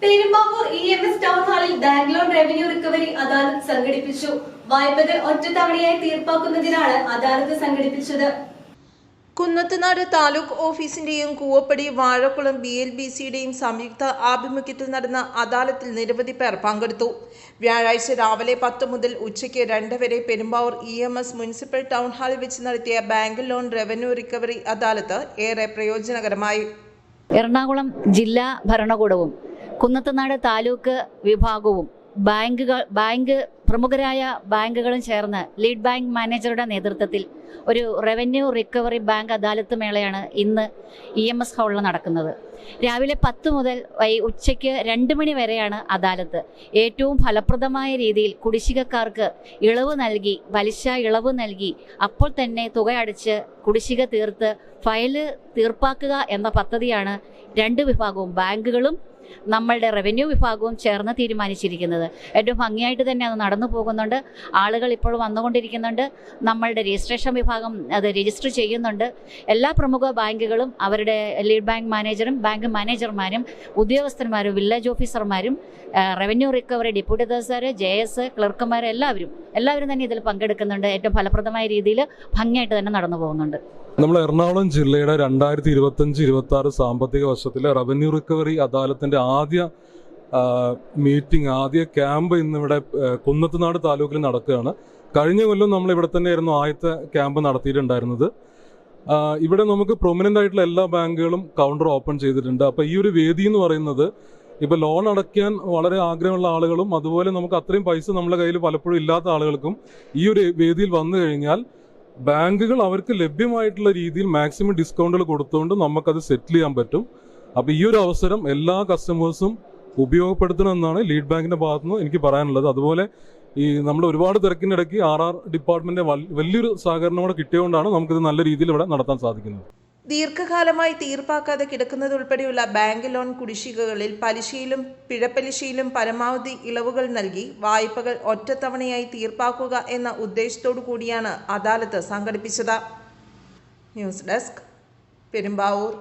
Perumbavoor EMS town ഹാളിൽ bank loan revenue recovery അദാലത്ത് സംഘടിപ്പിച്ചു. വായ്പകൾ ഒറ്റത്തവണയായി തീർപ്പാക്കുന്നതിനാണ് അദാലത്ത് സംഘടിപ്പിച്ചത്. കുന്നത്തുനാട് താലൂക്ക് ഓഫീസിന്റെയും കൂവപ്പടി വാഴക്കുളം BLBCയുടെയും സംയുക്ത ആഭിമുഖ്യത്തിൽ നടന്ന അദാലത്തിൽ നിരവധി പേർ പങ്കെടുത്തു. വ്യാഴാഴ്ച രാവിലെ 10 മുതൽ ഉച്ചയ്ക്ക് 2 വരെ പെരുമ്പാവൂർ EMS മുനിസിപ്പൽ ടൗൺ ഹാളിൽ വെച്ച് നടത്തിയ ബാങ്ക് ലോൺ റവന്യൂ റിക്കവറി അദാലത്ത് ഏറെ പ്രയോജനകരമായി. എറണാകുളം ജില്ലാ ഭരണകൂടവും കുന്നത്തുനാട് താലൂക്ക് വിഭാഗവും പ്രമുഖരായ ബാങ്കുകളും ചേർന്ന് ലീഡ് ബാങ്ക് മാനേജറുടെ നേതൃത്വത്തിൽ ഒരു റവന്യൂ റിക്കവറി ബാങ്ക് അദാലത്ത് മേളയാണ് ഇന്ന് EMS ഹാളിൽ നടക്കുന്നത്. രാവിലെ 10 മുതൽ ഉച്ചയ്ക്ക് 2 മണി വരെയാണ് അദാലത്ത്. ഏറ്റവും ഫലപ്രദമായ രീതിയിൽ കുടിശ്ശികക്കാർക്ക് ഇളവ് നൽകി, പലിശ ഇളവ് നൽകി, അപ്പോൾ തന്നെ തുക അടച്ച് കുടിശ്ശിക തീർത്ത് ഫയല് തീർപ്പാക്കുക എന്ന പദ്ധതിയാണ് 2 വിഭാഗവും, ബാങ്കുകളും നമ്മളുടെ റവന്യൂ വിഭാഗവും ചേർന്ന് തീരുമാനിച്ചിരിക്കുന്നത്. ഏറ്റവും ഭംഗിയായിട്ട് തന്നെ അത് നടന്നു പോകുന്നുണ്ട്. ആളുകൾ ഇപ്പോൾ വന്നുകൊണ്ടിരിക്കുന്നുണ്ട്. നമ്മളുടെ രജിസ്ട്രേഷൻ വിഭാഗം അത് രജിസ്റ്റർ ചെയ്യുന്നുണ്ട്. എല്ലാ പ്രമുഖ ബാങ്കുകളും അവരുടെ ലീഡ് ബാങ്ക് മാനേജറും ബാങ്ക് മാനേജർമാരും ഉദ്യോഗസ്ഥന്മാരും വില്ലേജ് ഓഫീസർമാരും revenue recovery deputy tahsildar, JS, ക്ലർക്കുമാർ എല്ലാവരും തന്നെ ഇതിൽ പങ്കെടുക്കുന്നുണ്ട്. ഏറ്റവും ഫലപ്രദമായ രീതിയിൽ ഭംഗിയായിട്ട് തന്നെ നടന്നു പോകുന്നുണ്ട്. നമ്മൾ എറണാകുളം ജില്ലയുടെ 2025-26 സാമ്പത്തിക വർഷത്തിലെ റവന്യൂ റിക്കവറി അദാലത്തിൻ്റെ ആദ്യ ക്യാമ്പ് ഇന്നിവിടെ കുന്നത്തുനാട് താലൂക്കിൽ നടക്കുകയാണ്. കഴിഞ്ഞ കൊല്ലം നമ്മൾ ഇവിടെ തന്നെയായിരുന്നു ആദ്യത്തെ ക്യാമ്പ് നടത്തിയിട്ടുണ്ടായിരുന്നത്. ഇവിടെ നമുക്ക് പ്രൊമിനൻ്റ് ആയിട്ടുള്ള എല്ലാ ബാങ്കുകളും കൗണ്ടർ ഓപ്പൺ ചെയ്തിട്ടുണ്ട്. അപ്പോൾ ഈ ഒരു വേദി എന്ന് പറയുന്നത് ഇപ്പോൾ ലോൺ അടയ്ക്കാൻ വളരെ ആഗ്രഹമുള്ള ആളുകളും അതുപോലെ നമുക്ക് അത്രയും പൈസ നമ്മുടെ കയ്യിൽ പലപ്പോഴും ഇല്ലാത്ത ആളുകൾക്കും ഈ ഒരു വേദിയിൽ വന്നു കഴിഞ്ഞാൽ ബാങ്കുകൾ അവർക്ക് ലഭ്യമായിട്ടുള്ള രീതിയിൽ മാക്സിമം ഡിസ്കൗണ്ടുകൾ കൊടുത്തുകൊണ്ട് നമുക്കത് സെറ്റിൽ ചെയ്യാൻ പറ്റും. അപ്പോൾ ഈ ഒരു അവസരം എല്ലാ കസ്റ്റമേഴ്സും ഉപയോഗപ്പെടുത്തണമെന്നാണ് ലീഡ് ബാങ്കിൻ്റെ ഭാഗത്തുനിന്ന് എനിക്ക് പറയാനുള്ളത്. അതുപോലെ നമ്മൾ ഒരുപാട് തിരക്കിനിടയ്ക്ക് RR ഡിപ്പാർട്ട്മെൻറ്റിൻ്റെ വലിയൊരു സഹകരണം കൂടെ കിട്ടിയതുകൊണ്ടാണ് നമുക്കിത് നല്ല രീതിയിൽ ഇവിടെ നടത്താൻ സാധിക്കുന്നത്. ദീർഘകാലമായി തീർപ്പാക്കാതെ കിടക്കുന്നതുൾപ്പെടെയുള്ള ബാങ്ക് ലോൺ കുടിശ്ശികകളിൽ പലിശയിലും പിഴപ്പലിശയിലും പരമാവധി ഇളവുകൾ നൽകി വായ്പകൾ ഒറ്റത്തവണയായി തീർപ്പാക്കുക എന്ന ഉദ്ദേശത്തോടു കൂടിയാണ് അദാലത്ത് സംഘടിപ്പിച്ചത്. News desk, Perumbavoor.